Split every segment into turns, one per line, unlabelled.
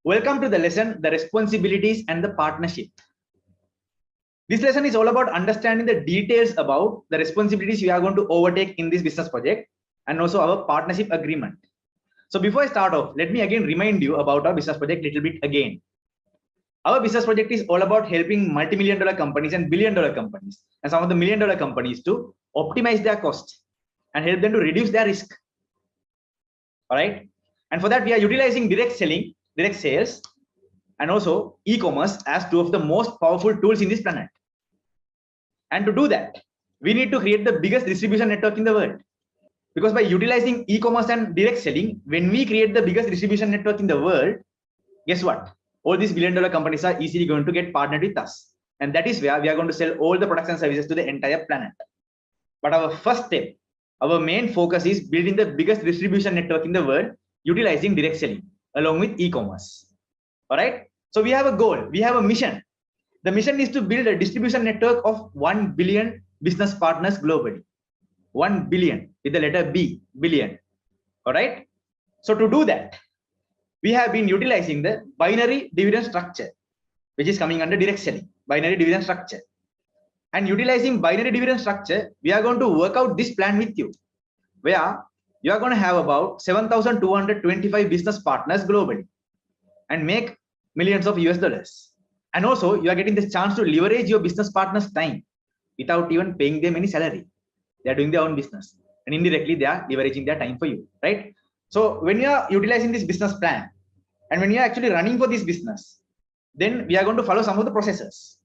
Welcome to the lesson, the responsibilities and the partnership. This lesson is all about understanding the details about the responsibilities we are going to overtake in this business project and also our partnership agreement. So before I start off, let me again remind you about our business project a little bit again. Our business project is all about helping multi-million-dollar companies and billion-dollar companies and some of the million-dollar companies to optimize their cost and help them to reduce their risk. All right. And for that, we are utilizing direct selling, direct sales, and also e-commerce as two of the most powerful tools in this planet. And to do that, we need to create the biggest distribution network in the world. Because by utilizing e-commerce and direct selling, when we create the biggest distribution network in the world, guess what? All these billion-dollar companies are easily going to get partnered with us. And that is where we are going to sell all the products and services to the entire planet. But our first step, our main focus is building the biggest distribution network in the world, utilizing direct selling along with e-commerce. All right. So we have a goal. We have a mission. The mission is to build a distribution network of 1 billion business partners globally. 1 billion with the letter B, billion. All right. So to do that, we have been utilizing the binary dividend structure, which is coming under direct selling, binary dividend structure. And utilizing binary dividend structure, we are going to work out this plan with you, where you are going to have about 7,225 business partners globally and make millions of US dollars. And also, you are getting the chance to leverage your business partners' time without even paying them any salary. They are doing their own business, and indirectly, they are leveraging their time for you, right? So when you are utilizing this business plan, and when you are actually running for this business, then we are going to follow some of the processes.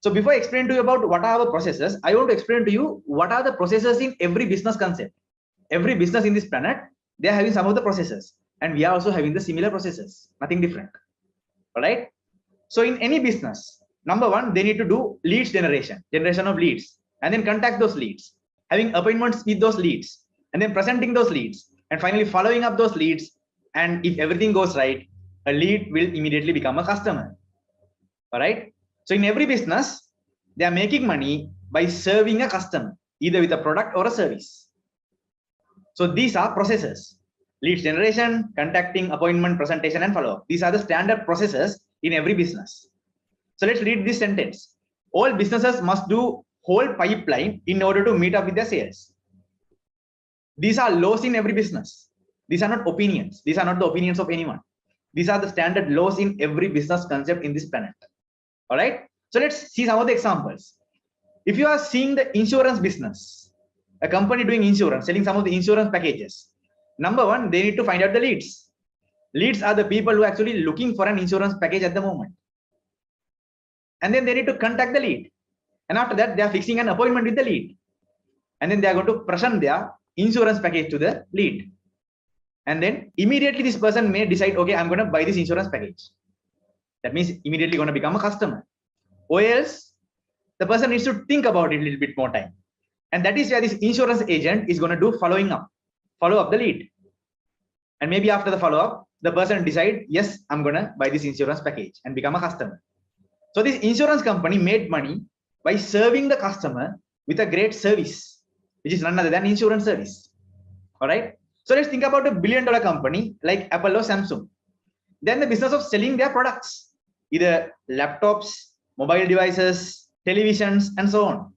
So before I explain to you about what are our processes, I want to explain to you what are the processes in every business concept. Every business in this planet, they are having some of the processes, and we are also having the similar processes, nothing different. All right. So in any business, number one, they need to do leads generation of leads, and then contact those leads, having appointments with those leads, and then presenting those leads, and finally following up those leads. And if everything goes right, a lead will immediately become a customer. All right. So in every business, they are making money by serving a customer, either with a product or a service. So these are processes: leads generation, contacting, appointment, presentation, and follow-up. These are the standard processes in every business. So let's read this sentence. All businesses must do whole pipeline in order to meet up with their sales. These are laws in every business. These are not opinions. These are not the opinions of anyone. These are the standard laws in every business concept in this planet. All right. So let's see some of the examples. If you are seeing the insurance business, a company doing insurance, selling some of the insurance packages, number one, they need to find out the leads. Leads are the people who are actually looking for an insurance package at the moment. And then they need to contact the lead. And after that, they are fixing an appointment with the lead. And then they are going to present their insurance package to the lead. And then immediately this person may decide, okay, I'm going to buy this insurance package. That means immediately going to become a customer. Or else the person needs to think about it a little bit more time. And that is where this insurance agent is going to do follow up the lead. And maybe after the follow-up, the person decide, yes, I'm going to buy this insurance package and become a customer. So this insurance company made money by serving the customer with a great service, which is none other than insurance service. All right. So let's think about a billion-dollar company like Apple or Samsung. Then the business of selling their products, either laptops, mobile devices, televisions, and so on.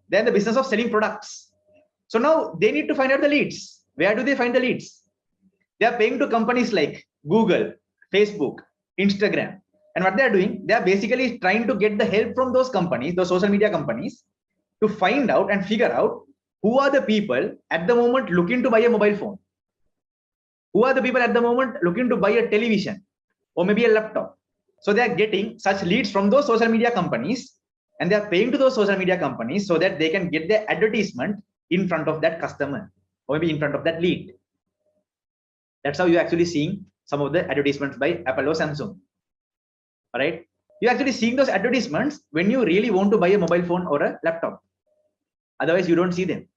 Then the business of selling products. So now they need to find out the leads. Where do they find the leads? They are paying to companies like Google, Facebook, Instagram. And what they are doing, they are basically trying to get the help from those companies, those social media companies, to find out and figure out who are the people at the moment looking to buy a mobile phone. Who are the people at the moment looking to buy a television or maybe a laptop? So they are getting such leads from those social media companies, and they are paying to those social media companies so that they can get their advertisement in front of that customer or maybe in front of that lead. That's how you're actually seeing some of the advertisements by Apple or Samsung. All right. You're actually seeing those advertisements when you really want to buy a mobile phone or a laptop. Otherwise, you don't see them.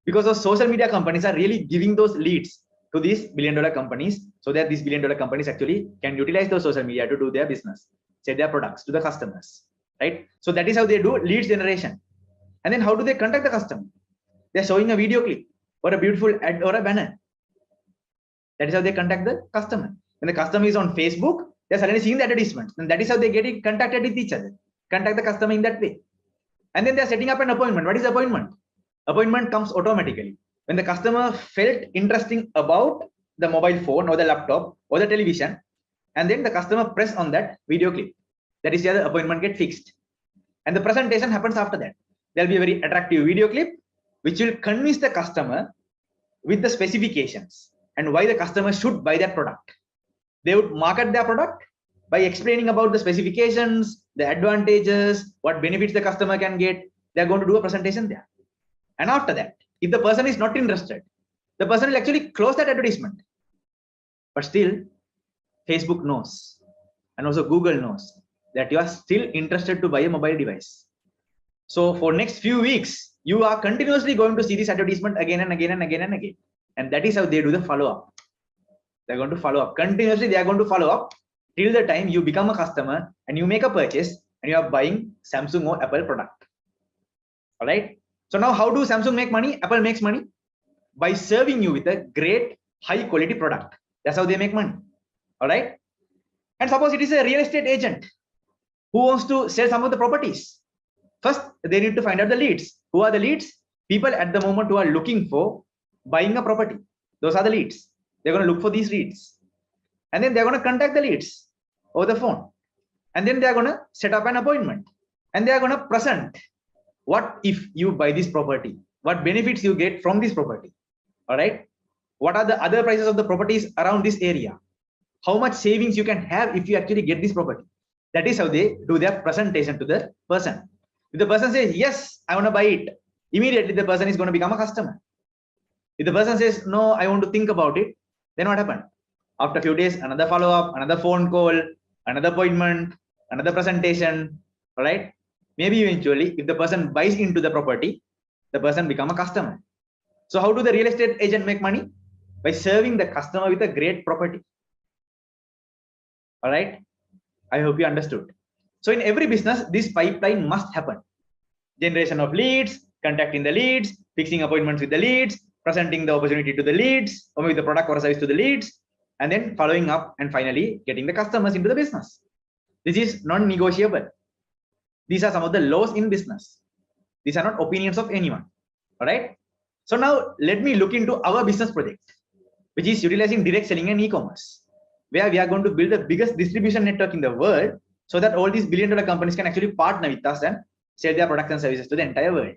Because those social media companies are really giving those leads to these billion-dollar companies so that these billion-dollar companies actually can utilize those social media to do their business, sell their products to the customers. Right. So that is how they do leads generation. And then how do they contact the customer? They're showing a video clip or a beautiful ad or a banner. That is how they contact the customer. When the customer is on Facebook, They're suddenly seeing the advertisements, and that is how they get it contacted with each other, contact the customer in that way. And then they're setting up an appointment. What is appointment? Appointment comes automatically when the customer felt interesting about the mobile phone or the laptop or the television, and then the customer press on that video clip. That is where the appointment get fixed, and the presentation happens after that. There'll be a very attractive video clip which will convince the customer with the specifications and why the customer should buy that product. They would market their product by explaining about the specifications, the advantages, what benefits the customer can get. They're going to do a presentation there. And after that, if the person is not interested, the person will actually close that advertisement. But still, Facebook knows, and also Google knows that you are still interested to buy a mobile device. So for next few weeks, you are continuously going to see this advertisement again and again and again and again. And that is how they do the follow-up. They're going to follow up continuously. They are going to follow up till the time you become a customer and you make a purchase and you are buying Samsung or Apple product. All right. So now how do Samsung make money? Apple makes money by serving you with a great high quality product. That's how they make money. All right. And suppose it is a real estate agent who wants to sell some of the properties. First, they need to find out the leads. Who are the leads? People at the moment who are looking for buying a property. Those are the leads. They're going to look for these leads. And then they're going to contact the leads over the phone. And then they're going to set up an appointment. And they're going to present what if you buy this property, what benefits you get from this property. All right. What are the other prices of the properties around this area? How much savings you can have if you actually get this property. That is how they do their presentation to the person. If the person says, yes, I want to buy it, immediately the person is going to become a customer. If the person says, no, I want to think about it, then what happened? After a few days, another follow-up, another phone call, another appointment, another presentation. All right. Maybe eventually, if the person buys into the property, the person become a customer. So how do the real estate agent make money? By serving the customer with a great property. All right. I hope you understood. So in every business, this pipeline must happen. Generation of leads, contacting the leads, fixing appointments with the leads, presenting the opportunity to the leads, or maybe the product or service to the leads, and then following up and finally getting the customers into the business. This is non-negotiable. These are some of the laws in business. These are not opinions of anyone. All right. So now let me look into our business project, which is utilizing direct selling and e-commerce, where we are going to build the biggest distribution network in the world so that all these billion-dollar companies can actually partner with us and sell their products and services to the entire world.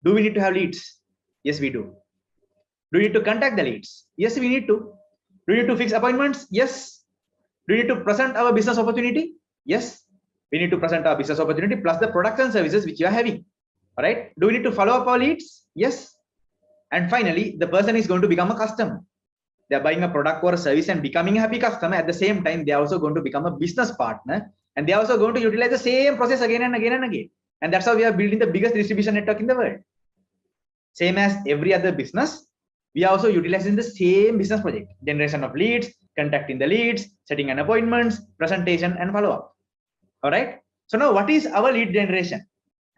Do we need to have leads? Yes, we do. Do we need to contact the leads? Yes, we need to. Do we need to fix appointments? Yes. Do we need to present our business opportunity? Yes. We need to present our business opportunity plus the products and services which you are having. All right. Do we need to follow up our leads? Yes. And finally, the person is going to become a customer. They are buying a product or a service and becoming a happy customer. At the same time, they are also going to become a business partner, and they are also going to utilize the same process again and again and again. And that's how we are building the biggest distribution network in the world. Same as every other business, we are also utilizing the same business project: generation of leads, contacting the leads, setting an appointments, presentation, and follow-up. All right. So now what is our lead generation?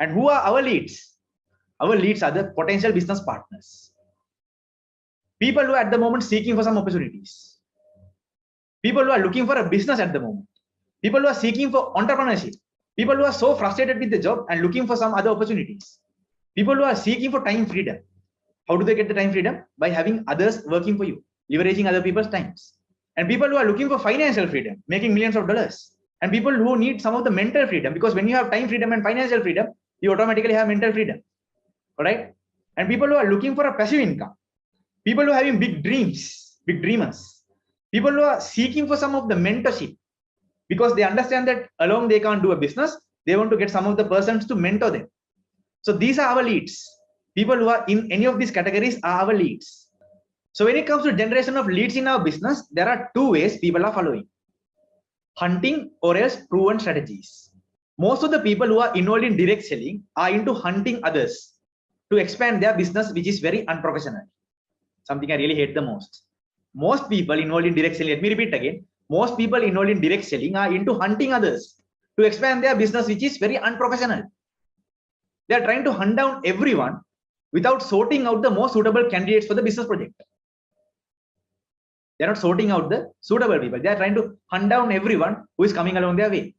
And who are our leads? Our leads are the potential business partners. People who are at the moment seeking for some opportunities. People who are looking for a business at the moment. People who are seeking for entrepreneurship. People who are so frustrated with the job and looking for some other opportunities. People who are seeking for time freedom. How do they get the time freedom? By having others working for you, leveraging other people's times. And people who are looking for financial freedom, making millions of dollars. And people who need some of the mental freedom, because when you have time freedom and financial freedom, you automatically have mental freedom. All right. And people who are looking for a passive income. People who are having big dreams, big dreamers. People who are seeking for some of the mentorship, because they understand that alone they can't do a business. They want to get some of the persons to mentor them. So these are our leads. People who are in any of these categories are our leads. So when it comes to generation of leads in our business, there are two ways people are following: hunting or else proven strategies. Most of the people who are involved in direct selling are into hunting others to expand their business, which is very unprofessional. Something I really hate the most. Most people involved in direct selling, let me repeat again, most people involved in direct selling are into hunting others to expand their business, which is very unprofessional. They are trying to hunt down everyone without sorting out the most suitable candidates for the business project. They're not sorting out the suitable people. They are trying to hunt down everyone who is coming along their way.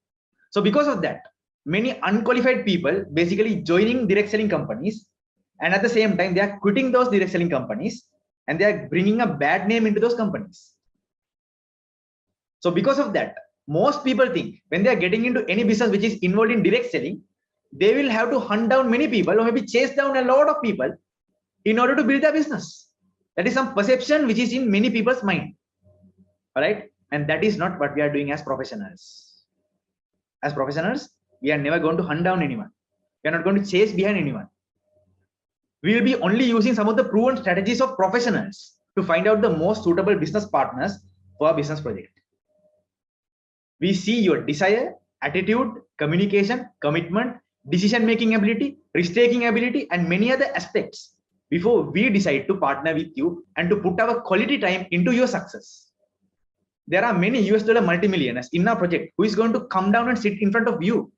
So because of that, many unqualified people basically joining direct selling companies, and at the same time, they are quitting those direct selling companies and they are bringing a bad name into those companies. So because of that, most people think when they are getting into any business which is involved in direct selling, they will have to hunt down many people or maybe chase down a lot of people in order to build their business. That is some perception which is in many people's mind. All right. And that is not what we are doing as professionals. As professionals, we are never going to hunt down anyone. We are not going to chase behind anyone. We will be only using some of the proven strategies of professionals to find out the most suitable business partners for a business project. We see your desire, attitude, communication, commitment, decision-making ability, risk-taking ability, and many other aspects before we decide to partner with you and to put our quality time into your success. There are many US dollar multimillionaires in our project who is going to come down and sit in front of you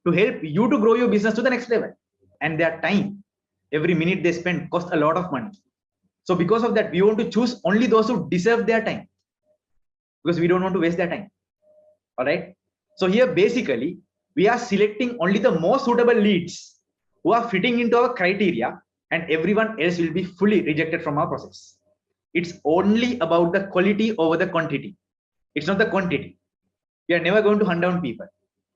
to help you to grow your business to the next level. And their time, every minute they spend, costs a lot of money. So because of that, we want to choose only those who deserve their time, because we don't want to waste their time. All right. So here, basically, we are selecting only the most suitable leads who are fitting into our criteria, and everyone else will be fully rejected from our process. It's only about the quality over the quantity. It's not the quantity. We are never going to hunt down people.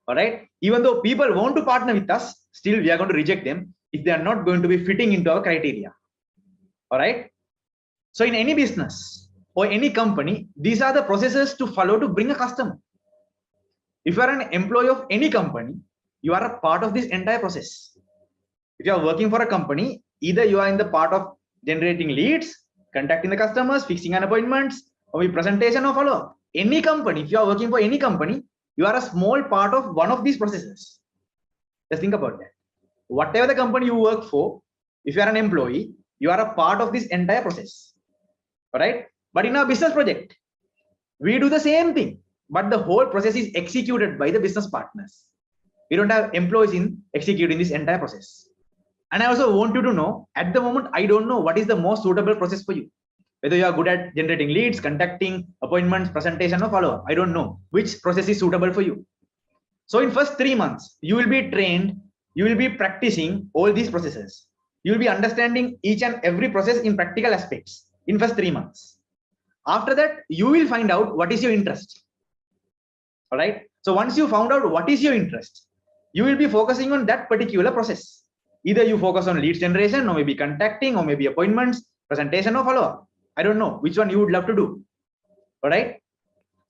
All right. Even though people want to partner with us, still we are going to reject them if they are not going to be fitting into our criteria. All right. So in any business or any company, these are the processes to follow to bring a customer. If you are an employee of any company, you are a part of this entire process. If you are working for a company, either you are in the part of generating leads, contacting the customers, fixing an appointments, or presentation or follow-up. Any company, if you are working for any company, you are a small part of one of these processes. Just think about that. Whatever the company you work for, if you are an employee, you are a part of this entire process. All right. But in our business project, we do the same thing, but the whole process is executed by the business partners. We don't have employees in executing this entire process. And I also want you to know, at the moment, I don't know what is the most suitable process for you. Whether you are good at generating leads, contacting, appointments, presentation, or follow-up. I don't know which process is suitable for you. So in first 3 months, you will be trained, you will be practicing all these processes. You will be understanding each and every process in practical aspects in first 3 months. After that, you will find out what is your interest. All right. So once you found out what is your interest, you will be focusing on that particular process. Either you focus on leads generation, or maybe contacting, or maybe appointments, presentation, or follow-up. I don't know which one you would love to do. All right.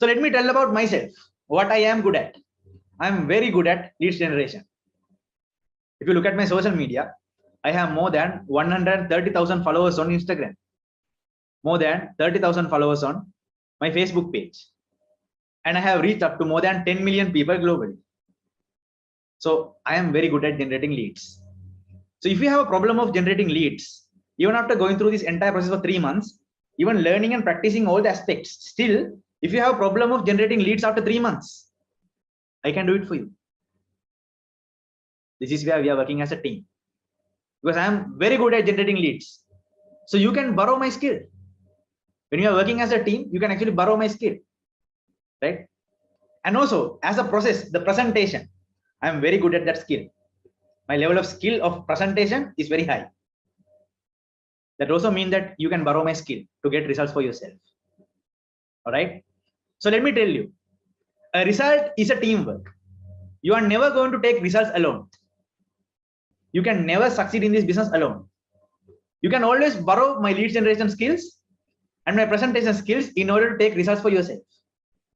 So let me tell about myself, what I am good at. I'm very good at leads generation. If you look at my social media, I have more than 130,000 followers on Instagram, more than 30,000 followers on my Facebook page. And I have reached up to more than 10 million people globally. So I am very good at generating leads. So if you have a problem of generating leads, even after going through this entire process for 3 months, even learning and practicing all the aspects, still, if you have a problem of generating leads after 3 months, I can do it for you. This is where we are working as a team, because I am very good at generating leads. So you can borrow my skill. When you are working as a team, you can actually borrow my skill, right? And also as a process, the presentation, I am very good at that skill. My level of skill of presentation is very high. That also means that you can borrow my skill to get results for yourself. All right. So let me tell you, a result is a teamwork. You are never going to take results alone. You can never succeed in this business alone. You can always borrow my lead generation skills and my presentation skills in order to take results for yourself.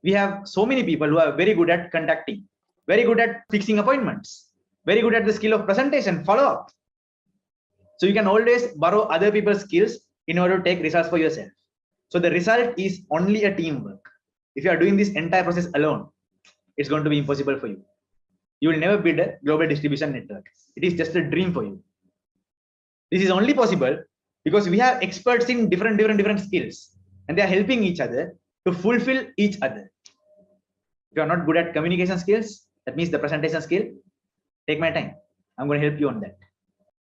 We have so many people who are very good at contacting, very good at fixing appointments, very good at the skill of presentation, follow-up. So you can always borrow other people's skills in order to take results for yourself. So the result is only a teamwork. If you are doing this entire process alone, it's going to be impossible for you. You will never build a global distribution network. It is just a dream for you. This is only possible because we have experts in different skills, and they are helping each other to fulfill each other. If you are not good at communication skills, that means the presentation skill, take my time. I'm going to help you on that.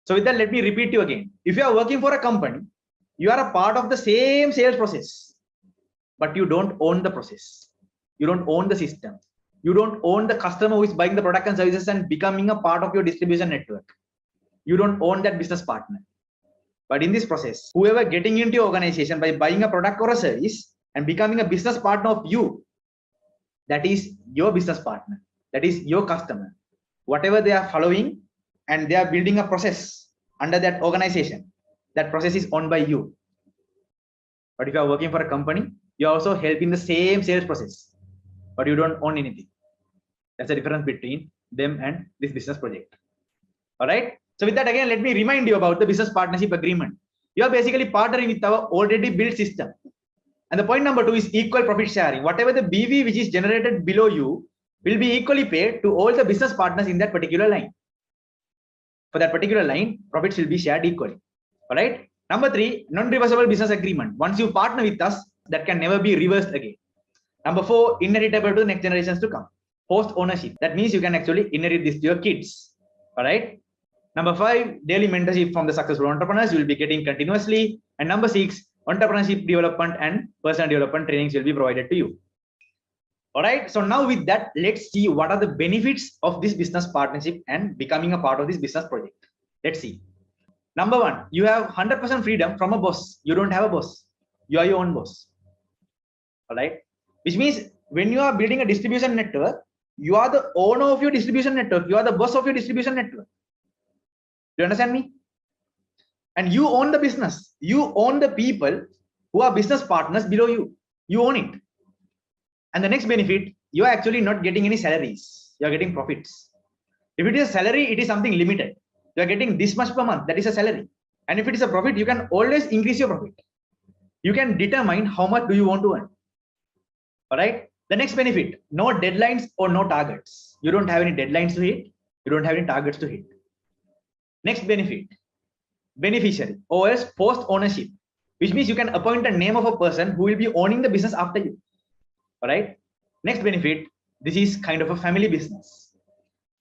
So with that, let me repeat you again. If you are working for a company, you are a part of the same sales process. but you don't own the process. You don't own the system. You don't own the customer who is buying the product and services and becoming a part of your distribution network. You don't own that business partner. But in this process, whoever getting into your organization by buying a product or a service and becoming a business partner of you, that is your business partner. That is your customer. Whatever they are following and they are building a process under that organization, that process is owned by you. But if you are working for a company, you are also helping the same sales process, but you don't own anything. That's the difference between them and this business project. All right. So with that, again, let me remind you about the business partnership agreement. You are basically partnering with our already built system. And the point number 2 is equal profit sharing. Whatever the BV which is generated below you will be equally paid to all the business partners in that particular line. For that particular line, profits will be shared equally. All right. Number 3, non-reversible business agreement. Once you partner with us, that can never be reversed again. Number 4, inheritable to next generations to come. Post ownership. That means you can actually inherit this to your kids. All right. Number 5, daily mentorship from the successful entrepreneurs you will be getting continuously. And number 6, entrepreneurship development and personal development trainings will be provided to you. All right. So now with that, let's see what are the benefits of this business partnership and becoming a part of this business project. Let's see. Number 1, you have 100% freedom from a boss. You don't have a boss. You are your own boss. All right. Which means when you are building a distribution network, you are the owner of your distribution network. You are the boss of your distribution network. Do you understand me? And you own the business. You own the people who are business partners below you. You own it. And the next benefit, you are actually not getting any salaries. You are getting profits. If it is a salary, it is something limited. You are getting this much per month. That is a salary. And if it is a profit, you can always increase your profit. You can determine how much do you want to earn. All right. The next benefit, no deadlines or no targets. You don't have any deadlines to hit. You don't have any targets to hit. Next benefit, beneficiary or else post ownership, which means you can appoint a name of a person who will be owning the business after you. All right. Next benefit, this is kind of a family business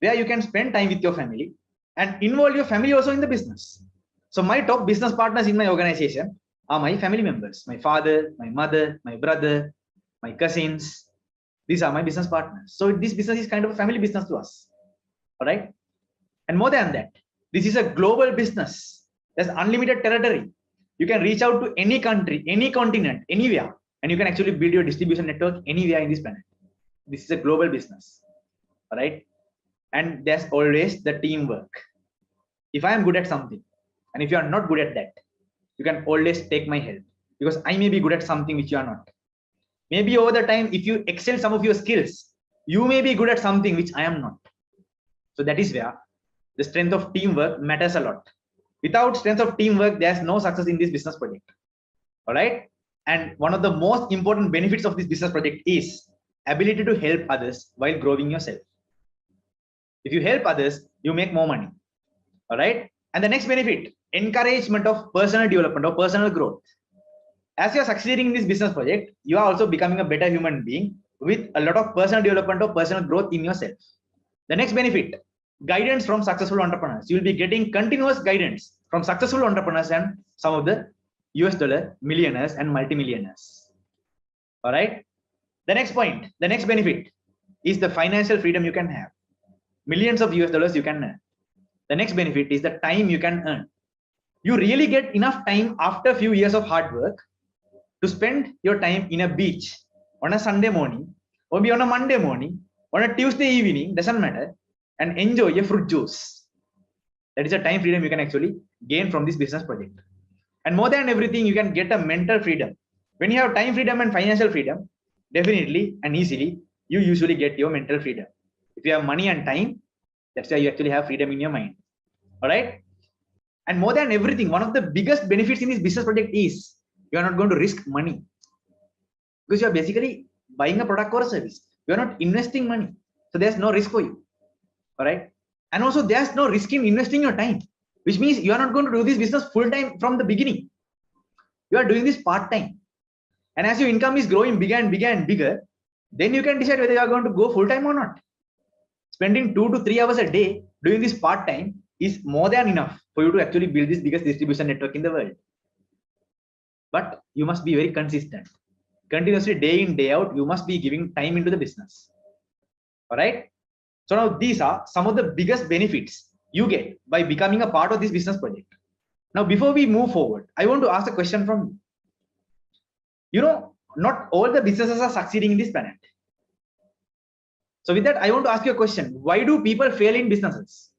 where you can spend time with your family and involve your family also in the business. So my top business partners in my organization are my family members, my father, my mother, my brother, my cousins. These are my business partners. So this business is kind of a family business to us. All right. And more than that, this is a global business. There's unlimited territory. You can reach out to any country, any continent, anywhere, and you can actually build your distribution network anywhere in this planet. This is a global business. All right. And there's always the teamwork. If I am good at something, and if you are not good at that, you can always take my help, because I may be good at something which you are not. Maybe over the time, if you excel some of your skills, you may be good at something which I am not. So that is where the strength of teamwork matters a lot. Without strength of teamwork, there's no success in this business project. All right. And one of the most important benefits of this business project is ability to help others while growing yourself. If you help others, you make more money. All right. And the next benefit, encouragement of personal development or personal growth. As you are succeeding in this business project, you are also becoming a better human being with a lot of personal development or personal growth in yourself. The next benefit, guidance from successful entrepreneurs. You will be getting continuous guidance from successful entrepreneurs and some of the US dollar millionaires and multimillionaires. All right. The next point, the next benefit is the financial freedom you can have. Millions of US dollars you can earn. The next benefit is the time you can earn. You really get enough time after a few years of hard work to spend your time in a beach on a Sunday morning, or maybe on a Monday morning, on a Tuesday evening, doesn't matter, and enjoy your fruit juice. That is a time freedom you can actually gain from this business project. And more than everything, you can get a mental freedom. When you have time freedom and financial freedom, definitely and easily, you usually get your mental freedom. If you have money and time, that's why you actually have freedom in your mind. All right. And more than everything, one of the biggest benefits in this business project is you are not going to risk money, because you are basically buying a product or a service. You are not investing money. So there's no risk for you. All right. And also there's no risk in investing your time, which means you are not going to do this business full time from the beginning. You are doing this part time. And as your income is growing bigger and bigger and bigger, then you can decide whether you are going to go full time or not. Spending 2 to 3 hours a day doing this part time is more than enough for you to actually build this biggest distribution network in the world. But you must be very consistent. continuously, day in, day out, you must be giving time into the business. All right. So now these are some of the biggest benefits you get by becoming a part of this business project. Now, before we move forward, I want to ask a question from you. You know, not all the businesses are succeeding in this planet. So with that, I want to ask you a question. Why do people fail in businesses?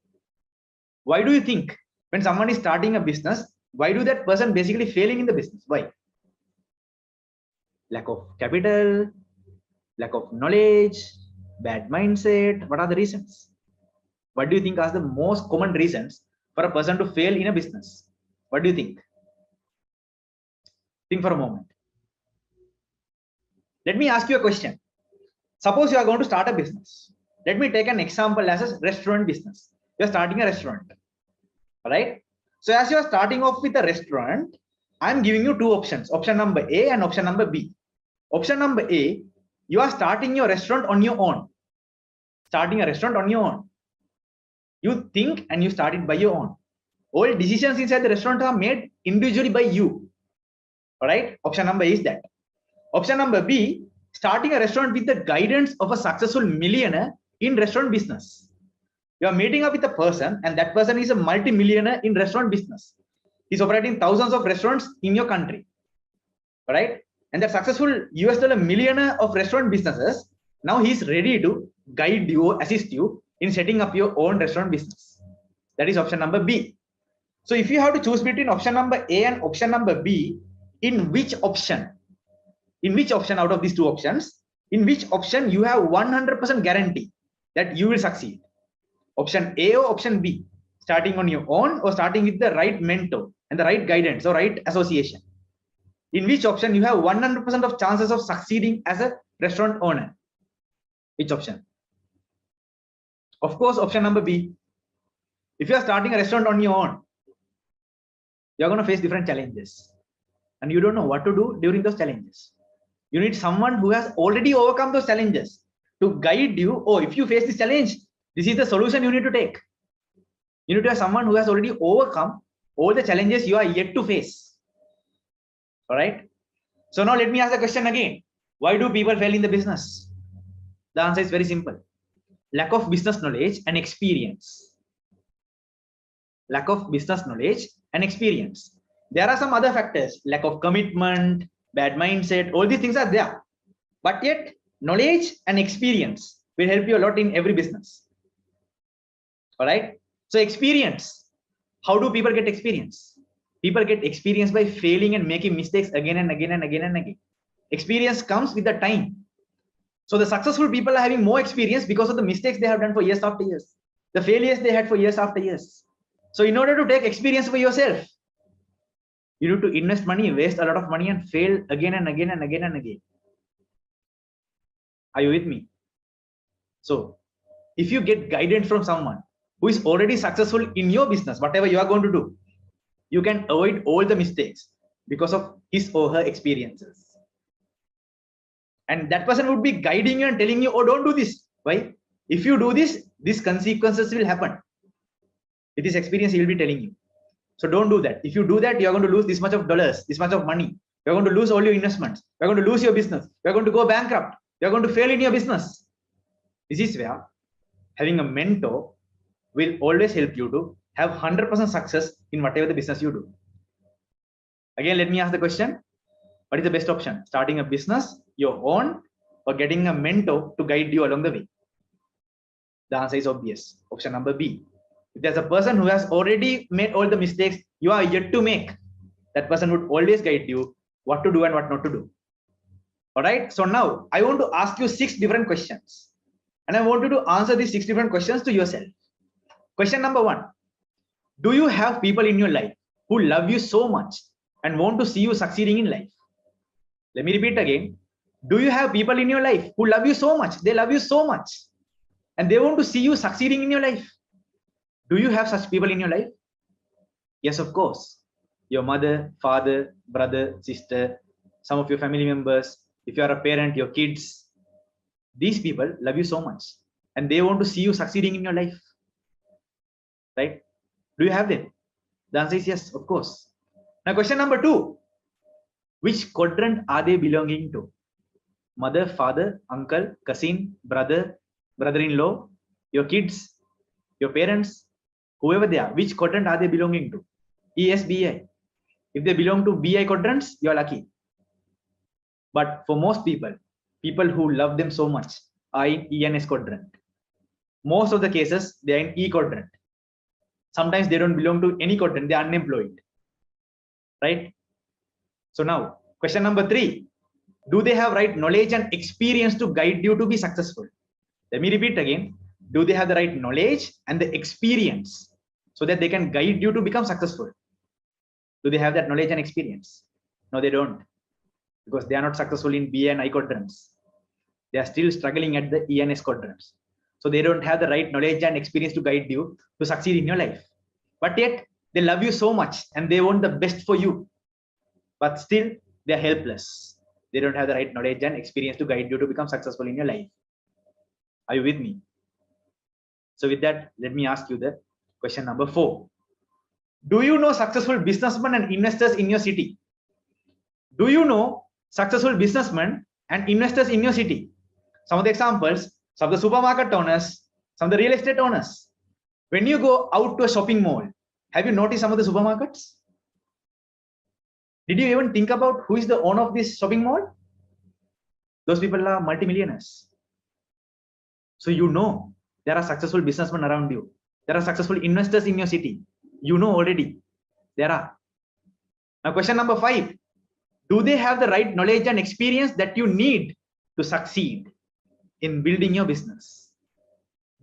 Why do you think when someone is starting a business, why do that person basically failing in the business? Why? Lack of capital, lack of knowledge, bad mindset. What are the reasons? What do you think are the most common reasons for a person to fail in a business? What do you think? Think for a moment. Let me ask you a question. Suppose you are going to start a business. Let me take an example as a restaurant business. You are starting a restaurant. All right. So as you are starting off with a restaurant, I'm giving you two options, option number A and option number B. Option number A, you are starting your restaurant on your own. Starting a restaurant on your own. You think and you start it by your own. All decisions inside the restaurant are made individually by you. All right. Option number A is that. Option number B, starting a restaurant with the guidance of a successful millionaire in restaurant business. You are meeting up with a person and that person is a multi-millionaire in restaurant business. He's operating thousands of restaurants in your country. All right. And that successful US dollar millionaire of restaurant businesses, now he's ready to guide you, assist you in setting up your own restaurant business. That is option number B. So if you have to choose between option number A and option number B, in which option out of these two options, in which option you have 100% guarantee that you will succeed? Option A or option B? Starting on your own or starting with the right mentor and the right guidance or right association? In which option you have 100% of chances of succeeding as a restaurant owner? Which option? Of course, option number B. If you are starting a restaurant on your own, you're going to face different challenges and you don't know what to do during those challenges. You need someone who has already overcome those challenges to guide you. Oh, if you face this challenge, this is the solution you need to take. You need to have someone who has already overcome all the challenges you are yet to face. All right. So now let me ask the question again. Why do people fail in the business? The answer is very simple. Lack of business knowledge and experience. Lack of business knowledge and experience. There are some other factors, lack of commitment, bad mindset, all these things are there. But yet, knowledge and experience will help you a lot in every business. All right. So experience. How do people get experience? People get experience by failing and making mistakes again and again and again and again. Experience comes with the time. So the successful people are having more experience because of the mistakes they have done for years after years, the failures they had for years after years. So in order to take experience for yourself, you need to invest money, waste a lot of money and fail again and again and again and again. Are you with me? So if you get guidance from someone who is already successful in your business, whatever you are going to do, you can avoid all the mistakes because of his or her experiences. And that person would be guiding you and telling you, oh, don't do this. Why? If you do this, these consequences will happen. With this experience, he will be telling you. So don't do that. If you do that, you're going to lose this much of dollars, this much of money. You're going to lose all your investments. You're going to lose your business. You're going to go bankrupt. You're going to fail in your business. This is where having a mentor will always help you to have 100% success in whatever the business you do. Again, let me ask the question. What is the best option? Starting a business, your own, or getting a mentor to guide you along the way? The answer is obvious. Option number B. If there's a person who has already made all the mistakes you are yet to make, that person would always guide you what to do and what not to do. All right. So now I want to ask you 6 different questions. And I want you to answer these 6 different questions to yourself. Question number 1. Do you have people in your life who love you so much and want to see you succeeding in life? Let me repeat again. Do you have people in your life who love you so much? They love you so much and they want to see you succeeding in your life. Do you have such people in your life? Yes, of course. Your mother, father, brother, sister, some of your family members. If you are a parent, your kids. These people love you so much and they want to see you succeeding in your life. Right? Do you have them? The answer is yes, of course. Now, question number 2. Which quadrant are they belonging to? mother, father, uncle, cousin, brother, brother-in-law, your kids, your parents, whoever they are, which quadrant are they belonging to? ES, BI. If they belong to BI quadrants, you are lucky. But for most people, people who love them so much are in ENS quadrant. Most of the cases, they are in E quadrant. Sometimes they don't belong to any quadrant, they are unemployed. Right? So now, question number 3. Do they have right knowledge and experience to guide you to be successful? Let me repeat again. Do they have the right knowledge and the experience so that they can guide you to become successful? Do they have that knowledge and experience? No, they don't. Because they are not successful in B and I quadrants. They are still struggling at the ENS quadrants. So they don't have the right knowledge and experience to guide you to succeed in your life. But yet they love you so much and they want the best for you. But still they are helpless. They don't have the right knowledge and experience to guide you to become successful in your life. Are you with me? So with that, let me ask you the question number 4. Do you know successful businessmen and investors in your city? Do you know successful businessmen and investors in your city? Some of the examples, some of the supermarket owners, some of the real estate owners. When you go out to a shopping mall, have you noticed some of the supermarkets? Did you even think about who is the owner of this shopping mall? Those people are multimillionaires. So you know there are successful businessmen around you. There are successful investors in your city. You know already. There are. Now question number 5. Do they have the right knowledge and experience that you need to succeed in building your business?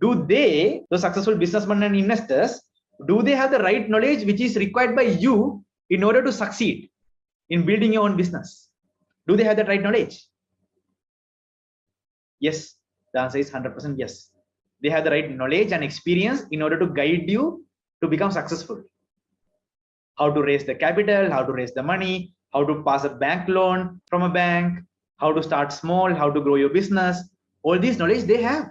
Do they, the successful businessmen and investors, do they have the right knowledge which is required by you in order to succeed in building your own business? Do they have that right knowledge? Yes, the answer is 100% yes. They have the right knowledge and experience in order to guide you to become successful. How to raise the capital, how to raise the money, how to pass a bank loan from a bank, how to start small, how to grow your business. All this knowledge they have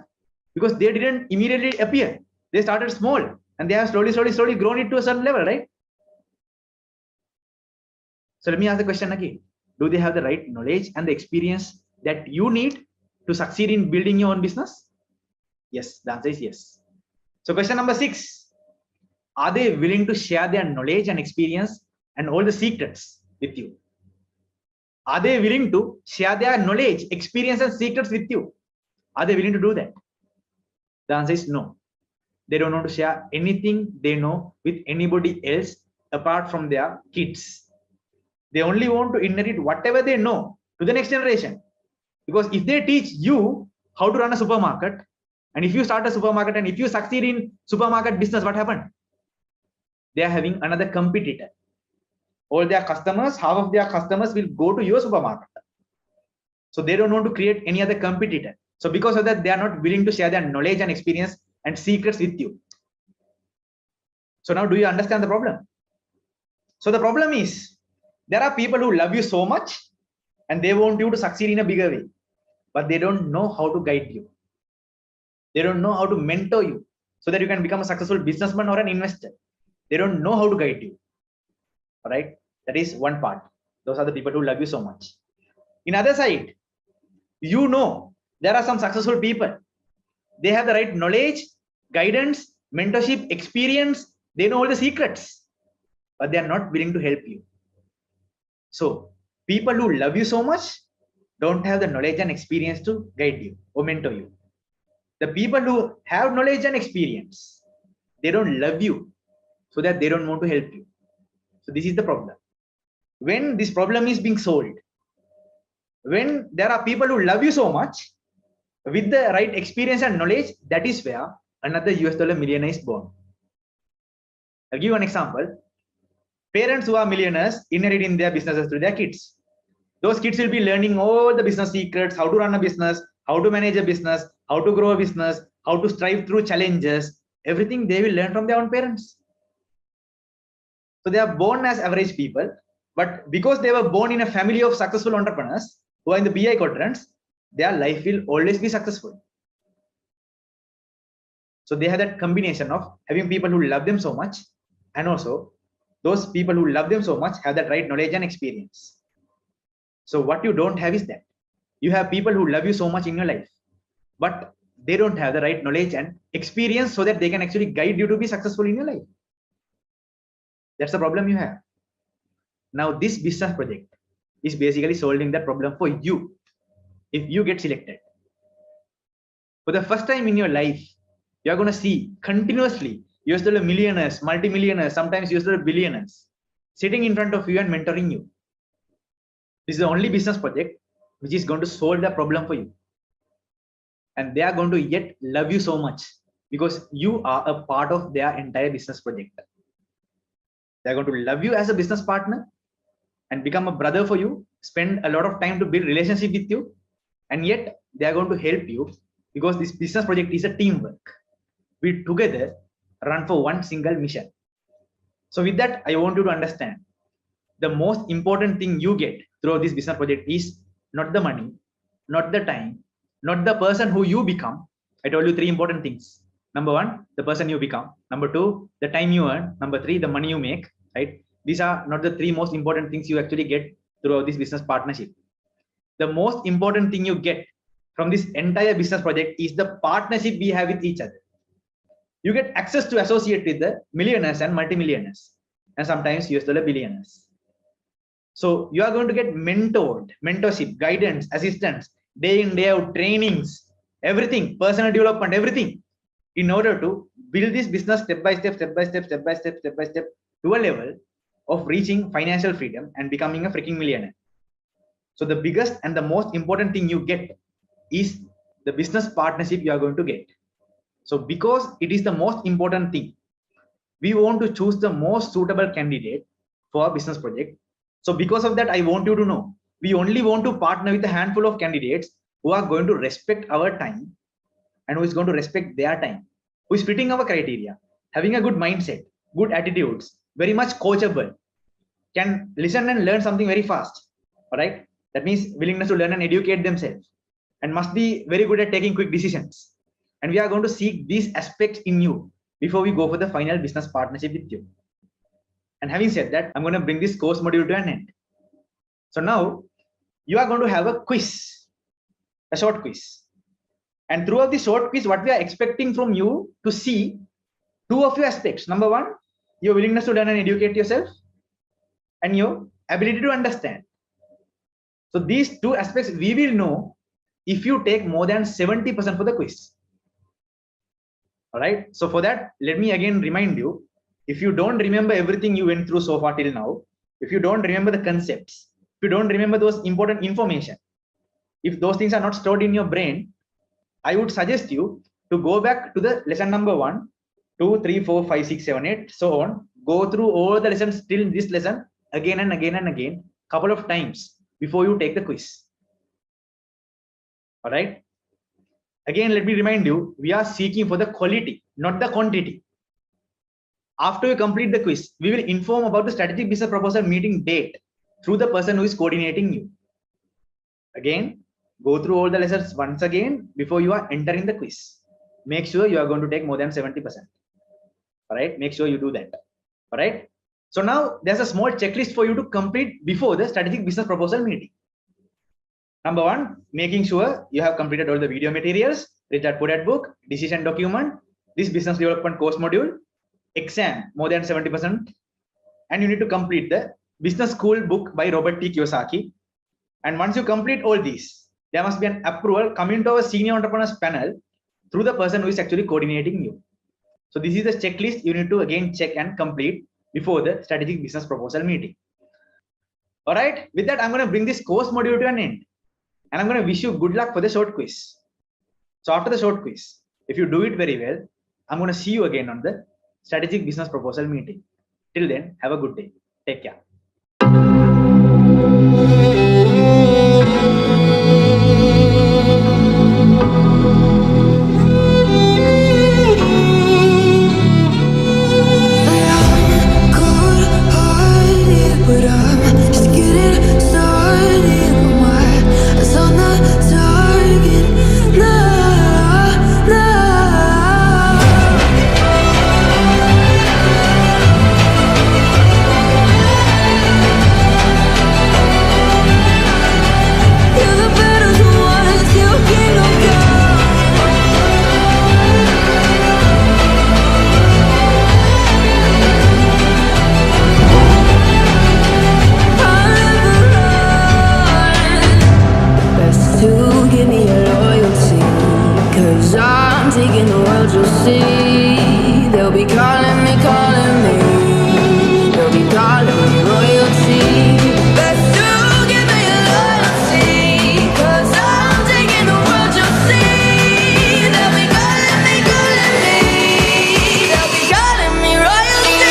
because they didn't immediately appear. They started small and they have slowly grown it to a certain level, right? So let me ask the question again. Do they have the right knowledge and the experience that you need to succeed in building your own business? Yes, the answer is yes. So question number 6. Are they willing to share their knowledge and experience and all the secrets with you? Are they willing to share their knowledge, experience, and secrets with you? Are they willing to do that? The answer is no. They don't want to share anything they know with anybody else apart from their kids. They only want to inherit whatever they know to the next generation. Because if they teach you how to run a supermarket, and if you start a supermarket and if you succeed in supermarket business, what happened? They are having another competitor. All their customers, half of their customers will go to your supermarket. So they don't want to create any other competitor. So because of that, they are not willing to share their knowledge and experience and secrets with you. So now do you understand the problem? So the problem is, there are people who love you so much and they want you to succeed in a bigger way, but they don't know how to guide you. They don't know how to mentor you so that you can become a successful businessman or an investor. They don't know how to guide you. All right, that is one part. Those are the people who love you so much. In other side, you know there are some successful people. They have the right knowledge, guidance, mentorship, experience. They know all the secrets, but they are not willing to help you. So people who love you so much don't have the knowledge and experience to guide you or mentor you. The people who have knowledge and experience, they don't love you so that they don't want to help you. So this is the problem. When this problem is being solved, when there are people who love you so much with the right experience and knowledge, that is where another US dollar millionaire is born. I'll give you an example. Parents who are millionaires inheriting their businesses to their kids. Those kids will be learning all the business secrets, how to run a business, how to manage a business, how to grow a business, how to strive through challenges. Everything they will learn from their own parents. So they are born as average people, but because they were born in a family of successful entrepreneurs who are in the BI quadrants, their life will always be successful. So they have that combination of having people who love them so much, and also those people who love them so much have that right knowledge and experience. So what you don't have is that. You have people who love you so much in your life, but they don't have the right knowledge and experience so that they can actually guide you to be successful in your life. That's the problem you have. Now, this business project is basically solving that problem for you if you get selected. For the first time in your life, you're going to see continuously US dollar millionaires, multimillionaires, sometimes US dollar billionaires sitting in front of you and mentoring you. This is the only business project which is going to solve the problem for you. And they are going to yet love you so much because you are a part of their entire business project. They're going to love you as a business partner and become a brother for you, spend a lot of time to build relationship with you, and yet they are going to help you because this business project is a teamwork. We together run for one single mission. So with that, I want you to understand the most important thing you get through this business project is not the money, not the time, not the person who you become. I told you 3 important things. Number 1, the person you become. Number 2, the time you earn. Number 3, the money you make, right? These are not the 3 most important things you actually get throughout this business partnership. The most important thing you get from this entire business project is the partnership we have with each other. You get access to associate with the millionaires and multimillionaires, and sometimes US dollar billionaires. So you are going to get mentored, mentorship, guidance, assistance, day in, day out, trainings, everything, personal development, everything, in order to build this business step by step to a level of reaching financial freedom and becoming a freaking millionaire. So the biggest and the most important thing you get is the business partnership you are going to get. So because it is the most important thing, we want to choose the most suitable candidate for a business project. So because of that, I want you to know, we only want to partner with a handful of candidates who are going to respect our time and who is going to respect their time, who is fitting our criteria, having a good mindset, good attitudes, very much coachable, can listen and learn something very fast. All right. That means willingness to learn and educate themselves, and must be very good at taking quick decisions. And we are going to seek these aspects in you before we go for the final business partnership with you. And having said that, I'm going to bring this course module to an end. So now you are going to have a quiz, a short quiz. And throughout the short quiz, what we are expecting from you to see 2 of your aspects. Number 1, your willingness to learn and educate yourself, and your ability to understand. So these 2 aspects we will know if you take more than 70% for the quiz. All right. So for that, let me again remind you, if you don't remember everything you went through so far till now, if you don't remember the concepts, if you don't remember those important information, if those things are not stored in your brain, I would suggest you to go back to the lesson number 1, 2, 3, 4, 5, 6, 7, 8, so on. Go through all the lessons till this lesson again and again and again, couple of times before you take the quiz. All right. Again, let me remind you, we are seeking for the quality, not the quantity. After you complete the quiz, we will inform about the strategic business proposal meeting date through the person who is coordinating you. Again, go through all the lessons once again before you are entering the quiz. Make sure you are going to take more than 70%. All right. Make sure you do that. All right. So now there's a small checklist for you to complete before the strategic business proposal meeting. Number 1, making sure you have completed all the video materials, Richard Pudat book, decision document, this business development course module, exam more than 70%, and you need to complete the business school book by Robert T. Kiyosaki. And once you complete all these, there must be an approval coming to our senior entrepreneurs panel through the person who is actually coordinating you. So this is the checklist you need to again check and complete before the strategic business proposal meeting. All right. With that, I'm going to bring this course module to an end. And I'm going to wish you good luck for the short quiz. So after the short quiz, if you do it very well, I'm going to see you again on the strategic business proposal meeting. Till then, have a good day. Take care.
I'm taking the world, you'll see. They'll be calling me, calling me. They'll be calling me royalty. Best to give me your loyalty, 'cause I'm taking the world, you'll see. They'll be calling me, calling me. They'll be calling me royalty.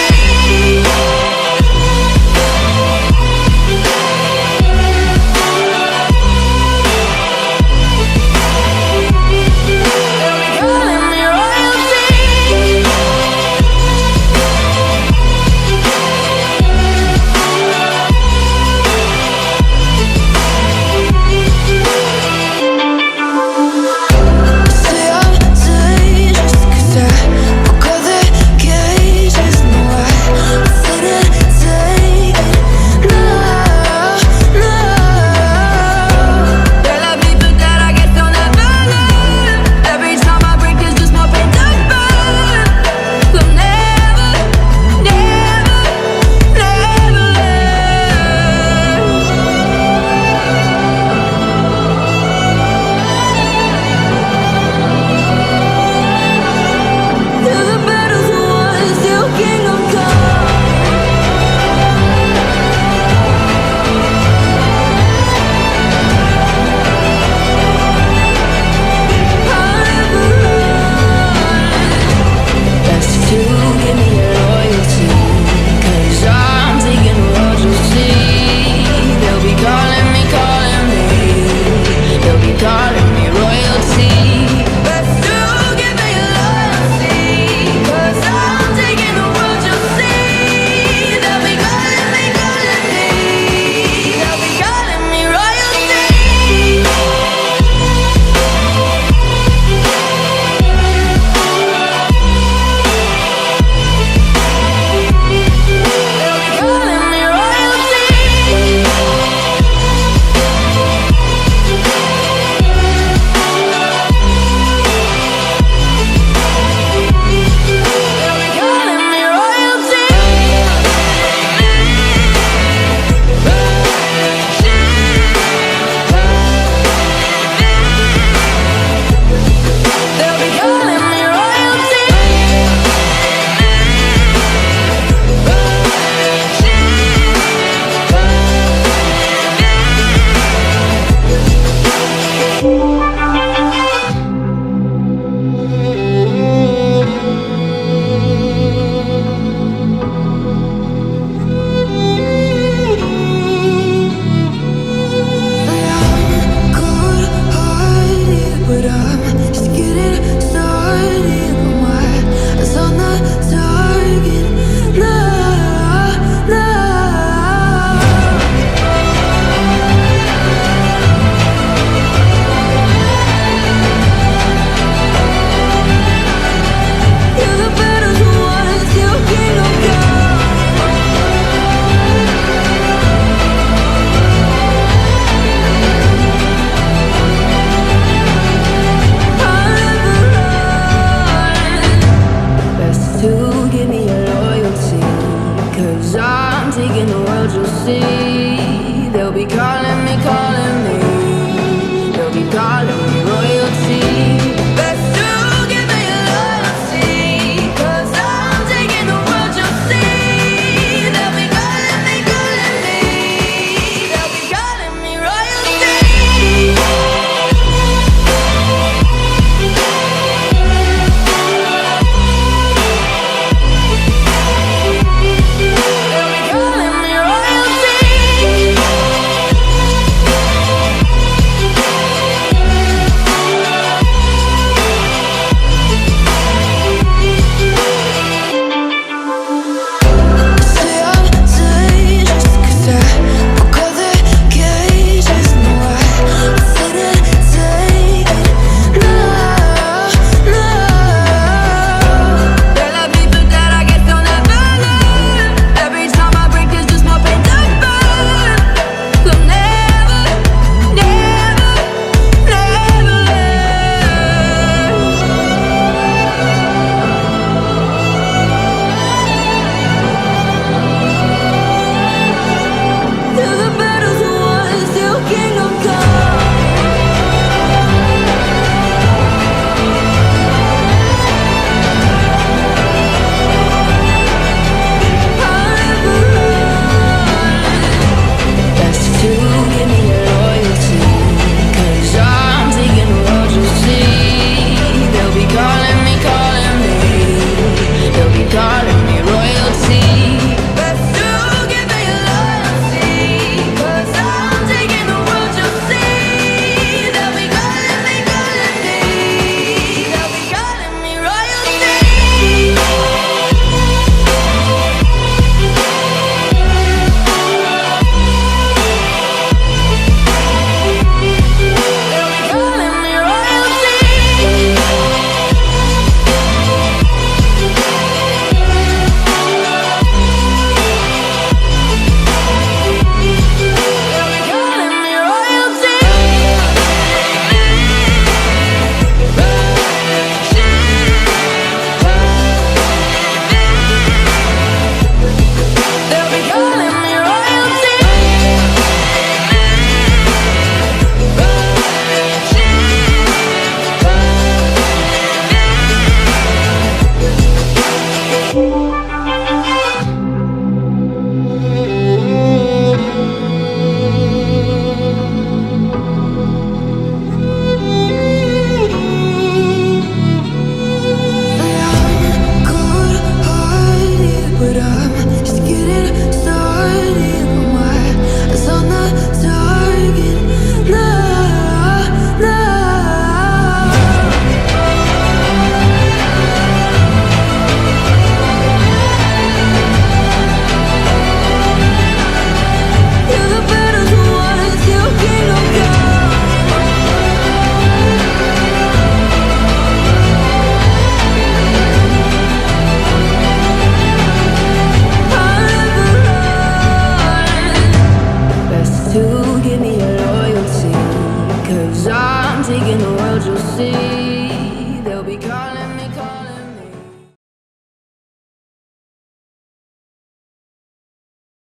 taking the world, you'll see.